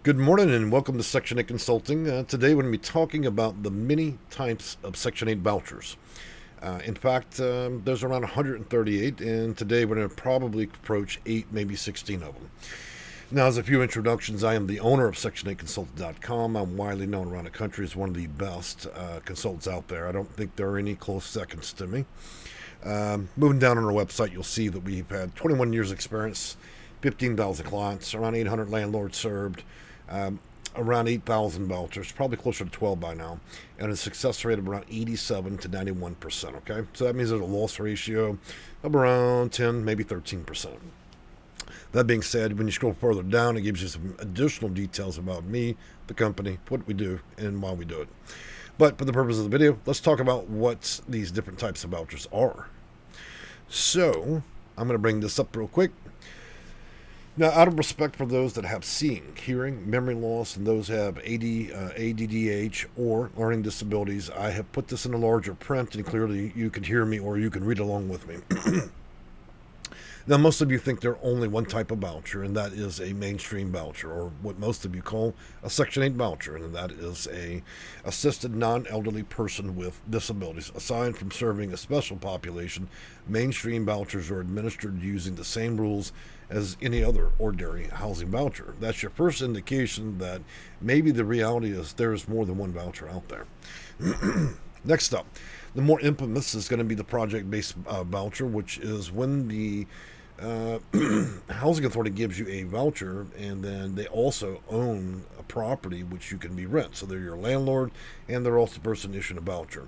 Good morning and welcome to Section 8 Consulting. Today we're going to be talking about the many types of Section 8 vouchers. In fact, there's around 138, and today we're going to probably approach 8, maybe 16 of them. Now, as a few introductions, I am the owner of Section8Consulting.com. I'm widely known around the country as one of the best consultants out there. I don't think there are any close seconds to me. Moving down on our website, you'll see that we've had 21 years experience, 15,000 clients, around 800 landlords served, around 8,000 vouchers, probably closer to 12 by now, and a success rate of around 87 to 91%, okay? So that means there's a loss ratio of around 10, maybe 13%. That being said, when you scroll further down, it gives you some additional details about me, the company, what we do, and why we do it. But for the purpose of the video, let's talk about what these different types of vouchers are. So, I'm going to bring this up real quick. Now, out of respect for those that have seeing, hearing, memory loss, and those have ADDH or learning disabilities, I have put this in a larger print, and clearly you can hear me or you can read along with me. Now, most of you think there are only one type of voucher, and that is a mainstream voucher, or what most of you call a Section 8 voucher, and that is a assisted non-elderly person with disabilities. Aside from serving a special population, mainstream vouchers are administered using the same rules as any other ordinary housing voucher. That's your first indication that maybe the reality is there is more than one voucher out there. Next up, the more infamous is going to be the project-based voucher, which is when the housing authority gives you a voucher and then they also own a property which you can be rent. So they're your landlord and they're also the person issuing a voucher.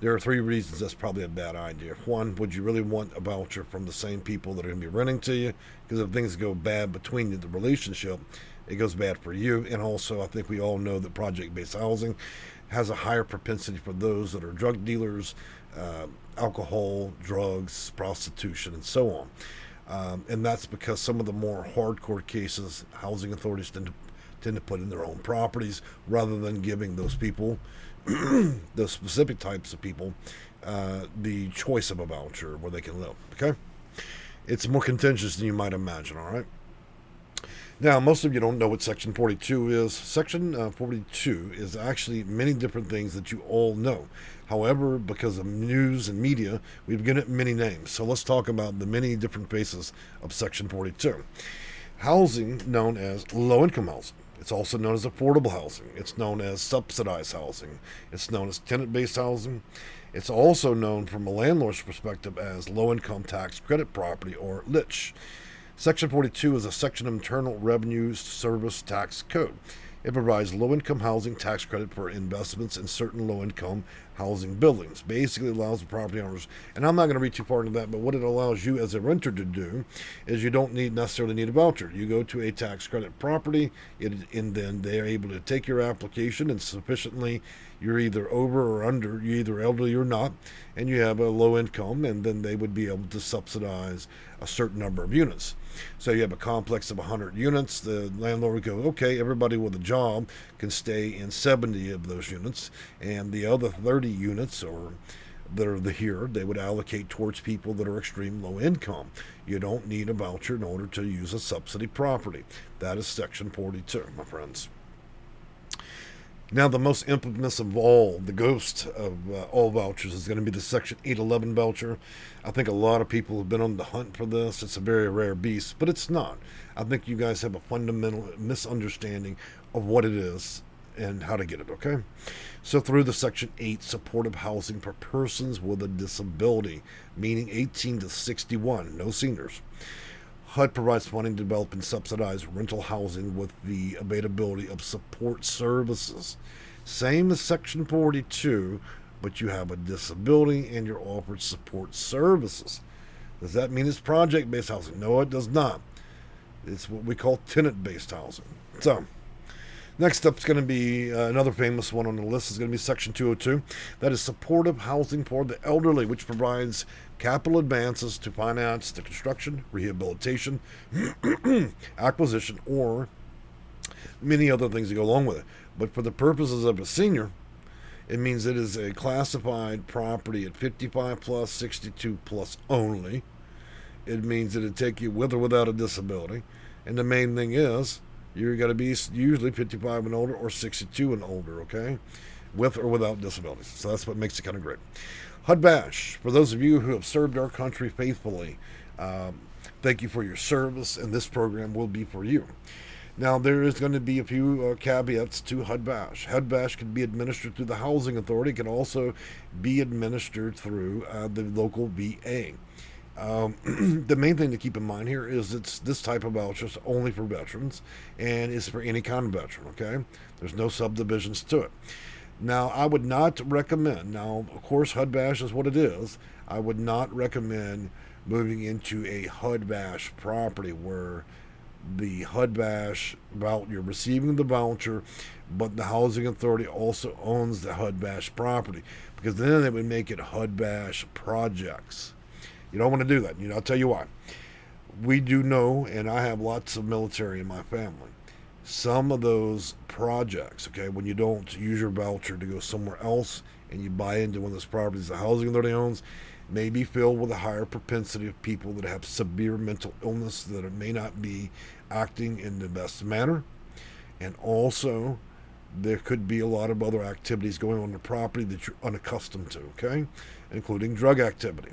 There are three reasons that's probably a bad idea. One, would you really want a voucher from the same people that are going to be renting to you? Because if things go bad between you, the relationship, it goes bad for you. And also, I think we all know that project-based housing has a higher propensity for those that are drug dealers, alcohol, drugs, prostitution, and so on. And that's because some of the more hardcore cases, housing authorities tend to put in their own properties rather than giving those people, those specific types of people, the choice of a voucher where they can live. Okay? It's more contentious than you might imagine, all right? Now, most of you don't know what Section 42 is. Section 42 is actually many different things that you all know. However, because of news and media, we've given it many names. So let's talk about the many different faces of Section 42. Housing known as low-income housing. It's also known as affordable housing. It's known as subsidized housing. It's known as tenant-based housing. It's also known from a landlord's perspective as low-income tax credit property, or LIHTC. Section 42 is a section of Internal Revenue Service Tax Code. It provides low-income housing tax credit for investments in certain low-income housing buildings. Basically allows the property owners, and I'm not going to read too far into that, but what it allows you as a renter to do is you don't necessarily need a voucher. You go to a tax credit property, and then they're able to take your application, and sufficiently you're either over or under, you're either elderly or not, and you have a low income, and then they would be able to subsidize a certain number of units. So you have a complex of 100 units. The landlord would go, okay, everybody with a job can stay in 70 of those units, and the other 30 units or that are here, they would allocate towards people that are extreme low income. You don't need a voucher in order to use a subsidy property. That is Section 42, my friends. Now, the most infamous of all, the ghost of all vouchers, is going to be the Section 811 voucher. I think a lot of people have been on the hunt for this. It's a very rare beast, but it's not. I think you guys have a fundamental misunderstanding of what it is and how to get it, okay? So through the Section 8 supportive housing for persons with a disability, meaning 18 to 61, no seniors. HUD provides funding to develop and subsidize rental housing with the availability of support services. Same as Section 42, but you have a disability and you're offered support services. Does that mean it's project-based housing? No, it does not. It's what we call tenant-based housing. So, next up is going to be another famous one on the list is going to be Section 202. That is supportive housing for the elderly, which provides capital advances to finance the construction, rehabilitation, acquisition, or many other things that go along with it. But for the purposes of a senior, it means it is a classified property at 55 plus, 62 plus only. It means that it'd take you with or without a disability. And the main thing is you're going to be usually 55 and older or 62 and older, okay? With or without disabilities. So that's what makes it kind of great. HUD-VASH, for those of you who have served our country faithfully, thank you for your service, and this program will be for you. Now, there is going to be a few caveats to HUD-VASH. HUD-VASH can be administered through the Housing Authority. It can also be administered through the local VA. The main thing to keep in mind here is it's this type of voucher is only for veterans and is for any kind of veteran, okay? There's no subdivisions to it. Now, I would not recommend, now, of course, HUD-VASH is what it is. I would not recommend moving into a HUD-VASH property where the HUD-VASH, you're receiving the voucher, but the Housing Authority also owns the HUD-VASH property, because then they would make it HUD-VASH projects. You don't want to do that. I'll tell you why. We do know, and I have lots of military in my family, some of those projects, okay, when you don't use your voucher to go somewhere else and you buy into one of those properties the Housing Authority owns, may be filled with a higher propensity of people that have severe mental illness that may not be acting in the best manner. And also, there could be a lot of other activities going on the property that you're unaccustomed to, okay, including drug activity.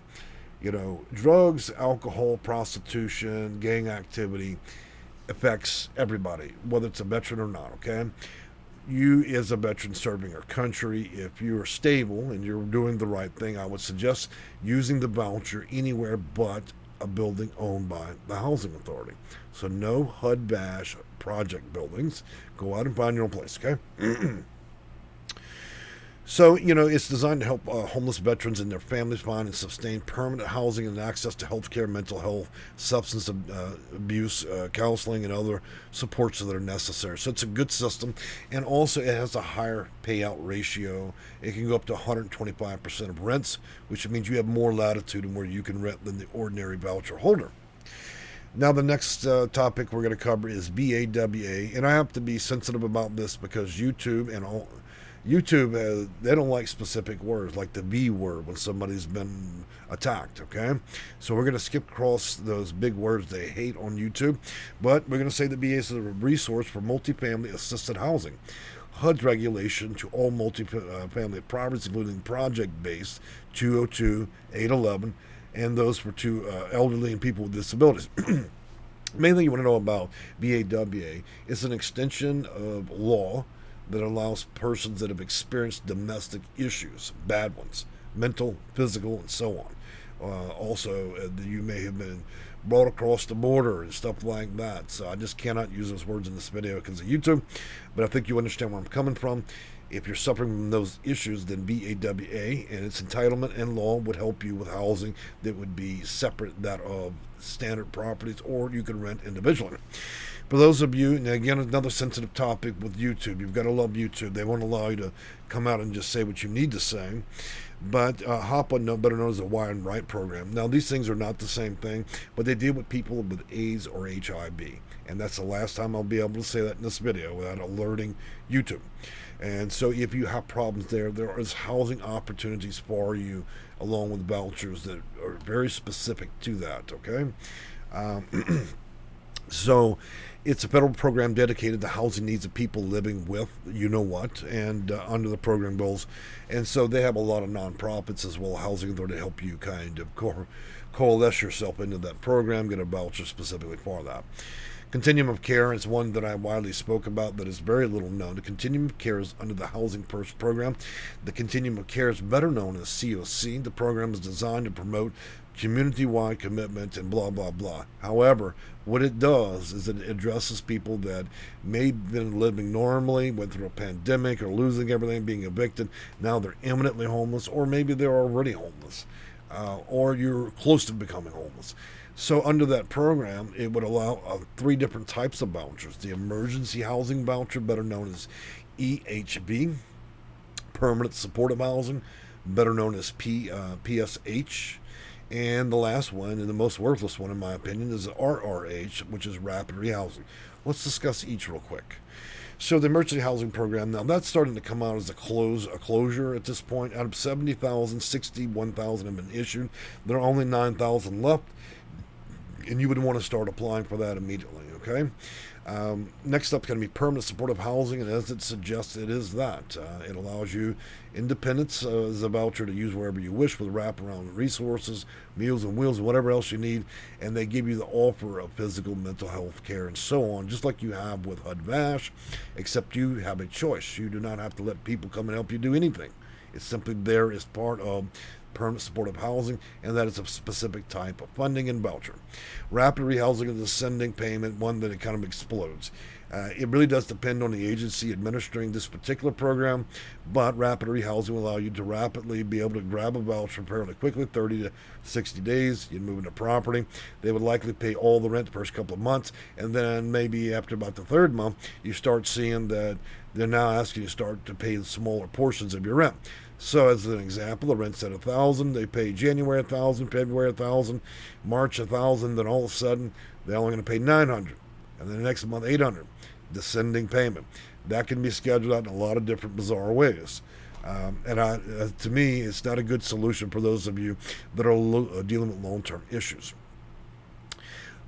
Drugs, alcohol, prostitution, gang activity affects everybody, whether it's a veteran or not, okay? You, as a veteran serving our country, if you're stable and you're doing the right thing, I would suggest using the voucher anywhere but a building owned by the Housing Authority. So no HUD-VASH project buildings. Go out and find your own place, okay? So, it's designed to help homeless veterans and their families find and sustain permanent housing and access to health care, mental health, substance abuse, counseling, and other supports that are necessary. So it's a good system. And also, it has a higher payout ratio. It can go up to 125% of rents, which means you have more latitude in where you can rent than the ordinary voucher holder. Now, the next topic we're going to cover is BAWA. And I have to be sensitive about this because YouTube, they don't like specific words, like the V word when somebody's been attacked, okay? So we're going to skip across those big words they hate on YouTube, but we're going to say that BA is a resource for multifamily assisted housing. HUD regulation to all multifamily properties, including project-based 202, 811, and those for elderly and people with disabilities. Main thing you want to know about BAWA is an extension of law that allows persons that have experienced domestic issues, bad ones, mental, physical, and so on. Also, you may have been brought across the border and stuff like that. So I just cannot use those words in this video because of YouTube, but I think you understand where I'm coming from. If you're suffering from those issues, then BAWA and its entitlement and law would help you with housing that would be separate that of standard properties, or you can rent individually. For those of you, and again, another sensitive topic with YouTube, you've got to love YouTube. They won't allow you to come out and just say what you need to say. But HOPA, better known as the Why and Right program. Now, these things are not the same thing, but they deal with people with AIDS or HIV. And that's the last time I'll be able to say that in this video without alerting YouTube. And so if you have problems there is housing opportunities for you along with vouchers that are very specific to that, okay? So it's a federal program dedicated to housing needs of people living with you-know-what and under the program goals. And so they have a lot of nonprofits as well, Housing Authority, to help you kind of coalesce yourself into that program, get a voucher specifically for that. Continuum of Care is one that I widely spoke about that is very little known. The Continuum of Care is under the Housing First program. The Continuum of Care is better known as COC. The program is designed to promote community-wide commitment and blah, blah, blah. However, what it does is it addresses people that may have been living normally, went through a pandemic or losing everything, being evicted. Now they're imminently homeless, or maybe they're already homeless, or you're close to becoming homeless. So under that program, it would allow 3 different types of vouchers. The emergency housing voucher, better known as EHV, permanent supportive housing, better known as PSH, and the last one, and the most worthless one in my opinion, is the RRH, which is rapid rehousing. Let's discuss each real quick. So the emergency housing program, now that's starting to come out as a closure at this point. Out of 70,000, 61,000 have been issued. There are only 9,000 left, and you would want to start applying for that immediately, okay? Next up is going to be permanent supportive housing, and as it suggests, it is that. It allows you independence as a voucher to use wherever you wish with wraparound resources, meals and wheels, and whatever else you need, and they give you the offer of physical, mental health care, and so on, just like you have with HUD-VASH, except you have a choice. You do not have to let people come and help you do anything. It's simply there as part of permanent supportive housing, and that is a specific type of funding and voucher. Rapid rehousing is a sending payment, one that it kind of explodes. It really does depend on the agency administering this particular program, but rapid rehousing will allow you to rapidly be able to grab a voucher fairly quickly, 30 to 60 days. You move into property. They would likely pay all the rent the first couple of months, and then maybe after about the third month, you start seeing that they're now asking you to start to pay the smaller portions of your rent. So, as an example, the rent's at $1,000. They pay January $1,000, February $1,000, March $1,000. Then all of a sudden, they're only going to pay $900, and then the next month $800. Descending payment that can be scheduled out in a lot of different bizarre ways. To me, it's not a good solution for those of you that are dealing with long-term issues.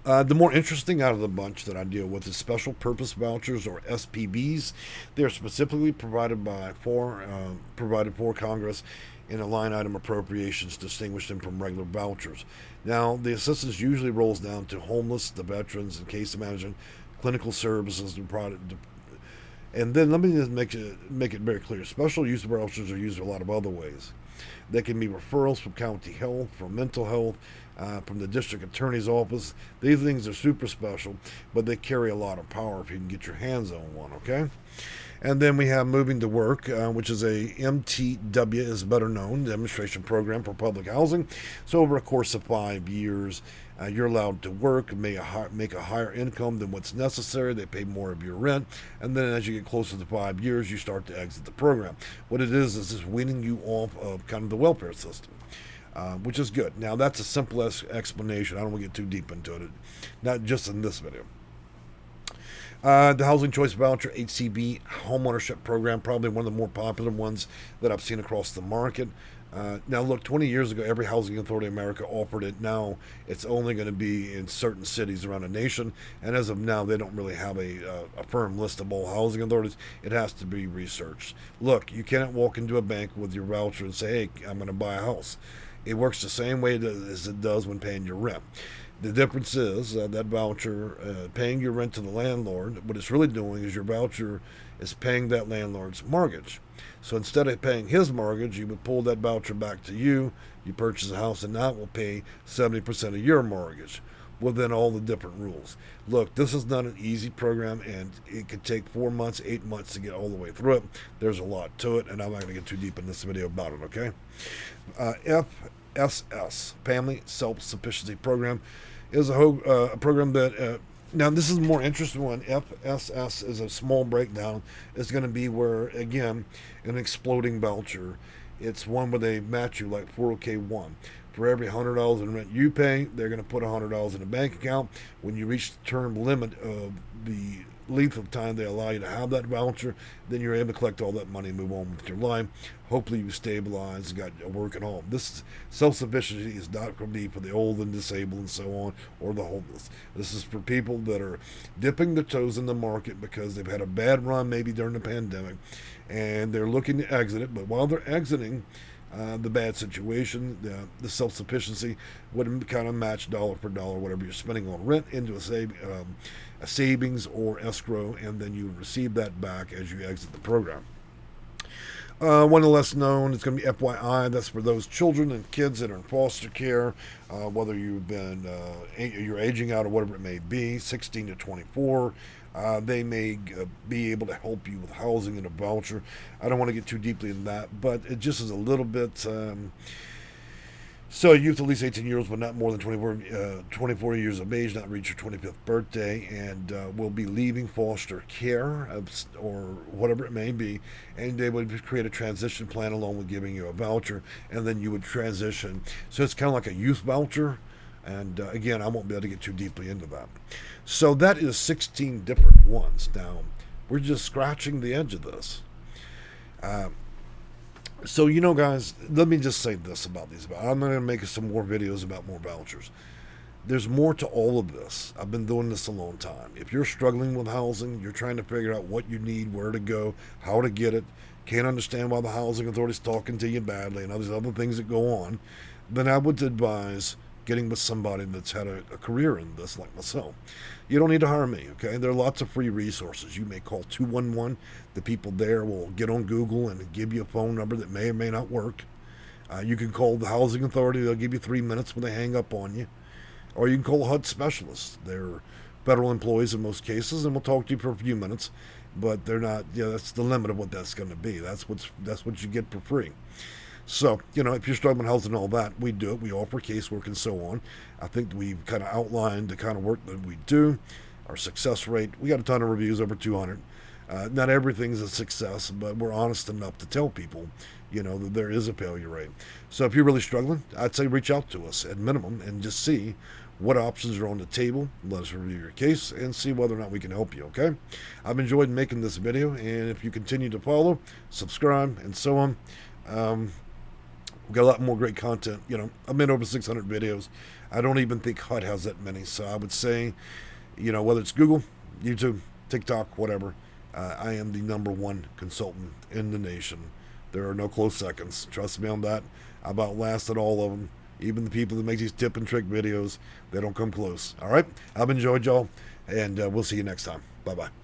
The more interesting out of the bunch that I deal with is special purpose vouchers, or SPVs. They are specifically provided for Congress in a line item appropriations, distinguish them from regular vouchers. Now, the assistance usually rolls down to homeless, the veterans, and case management, clinical services, and then let me just make it very clear. Special use vouchers are used in a lot of other ways. They can be referrals from county health, from mental health, from the district attorney's office. These things are super special, but they carry a lot of power if you can get your hands on one, okay? And then we have Moving to Work, which is a MTW, is better known, demonstration program for public housing. So over a course of 5 years, you're allowed to work, make a higher income than what's necessary. They pay more of your rent. And then as you get closer to 5 years, you start to exit the program. What it is just weaning you off of kind of the welfare system, which is good. Now, that's a simple explanation. I don't want to get too deep into it, not just in this video. The Housing Choice Voucher, HCV homeownership program, probably one of the more popular ones that I've seen across the market. Now, look, 20 years ago, every housing authority in America offered it. Now, it's only going to be in certain cities around the nation. And as of now, they don't really have a firm list of all housing authorities. It has to be researched. Look, you cannot walk into a bank with your voucher and say, hey, I'm going to buy a house. It works the same way as it does when paying your rent. The difference is that voucher, paying your rent to the landlord, what it's really doing is your voucher is paying that landlord's mortgage. So instead of paying his mortgage, you would pull that voucher back to you. You purchase a house, and now it will pay 70% of your mortgage within all the different rules. Look, this is not an easy program, and it could take 4 months, 8 months to get all the way through it. There's a lot to it, and I'm not going to get too deep in this video about it, okay? FSS, Family SelfSufficiency Program, is a program that, now this is a more interesting one. FSS is a small breakdown. It's going to be where, again, an exploding voucher. It's one where they match you like 401k1. For every $100 in rent you pay, they're going to put $100 in a bank account. When you reach the term limit of the length of time they allow you to have that voucher, then you're able to collect all that money and move on with your life. Hopefully you stabilize, got a work at home. This self-sufficiency is not going to be for the old and disabled and so on, or the homeless. This is for people that are dipping their toes in the market because they've had a bad run maybe during the pandemic, and they're looking to exit it. But while they're exiting the bad situation, the self-sufficiency would kind of match dollar for dollar whatever you're spending on rent into a savings or escrow, and then you receive that back as you exit the program. One of the less known, it's going to be FYI. That's for those children and kids that are in foster care, whether you've been you're aging out or whatever it may be, 16 to 24. They may be able to help you with housing and a voucher. I don't want to get too deeply in that, but it just is a little bit. So youth at least 18 years, but not more than 24 years of age, not reach your 25th birthday, and will be leaving foster care or whatever it may be, and they would create a transition plan along with giving you a voucher, and then you would transition. So it's kind of like a youth voucher. And again, I won't be able to get too deeply into that. So that is 16 different ones. Now, we're just scratching the edge of this. So, guys, let me just say this about these. I'm going to make some more videos about more vouchers. there's more to all of this. I've been doing this a long time. If you're struggling with housing, you're trying to figure out what you need, where to go, how to get it, can't understand why the housing authority's talking to you badly, and all these other things that go on, then I would advise getting with somebody that's had a career in this, like myself. You don't need to hire me, okay? There are lots of free resources. You may call 211. The people there will get on Google and give you a phone number that may or may not work. You can call the housing authority. They'll give you 3 minutes when they hang up on you. Or you can call a HUD specialist. They're federal employees in most cases, and we'll talk to you for a few minutes. But they're not. That's the limit of what that's going to be. That's what you get for free. So, if you're struggling with housing and all that, we do it. We offer casework and so on. I think we've kind of outlined the kind of work that we do, our success rate. We got a ton of reviews, over 200. Not everything's a success, but we're honest enough to tell people, that there is a failure rate. So if you're really struggling, I'd say reach out to us at minimum and just see what options are on the table. Let us review your case and see whether or not we can help you, okay? I've enjoyed making this video, and if you continue to follow, subscribe, and so on, we've got a lot more great content. I've made over 600 videos. I don't even think HUD has that many. So I would say, whether it's Google, YouTube, TikTok, whatever, I am the #1 consultant in the nation. There are no close seconds. Trust me on that. I've outlasted all of them. Even the people that make these tip and trick videos, they don't come close. All right? I've enjoyed y'all, and we'll see you next time. Bye-bye.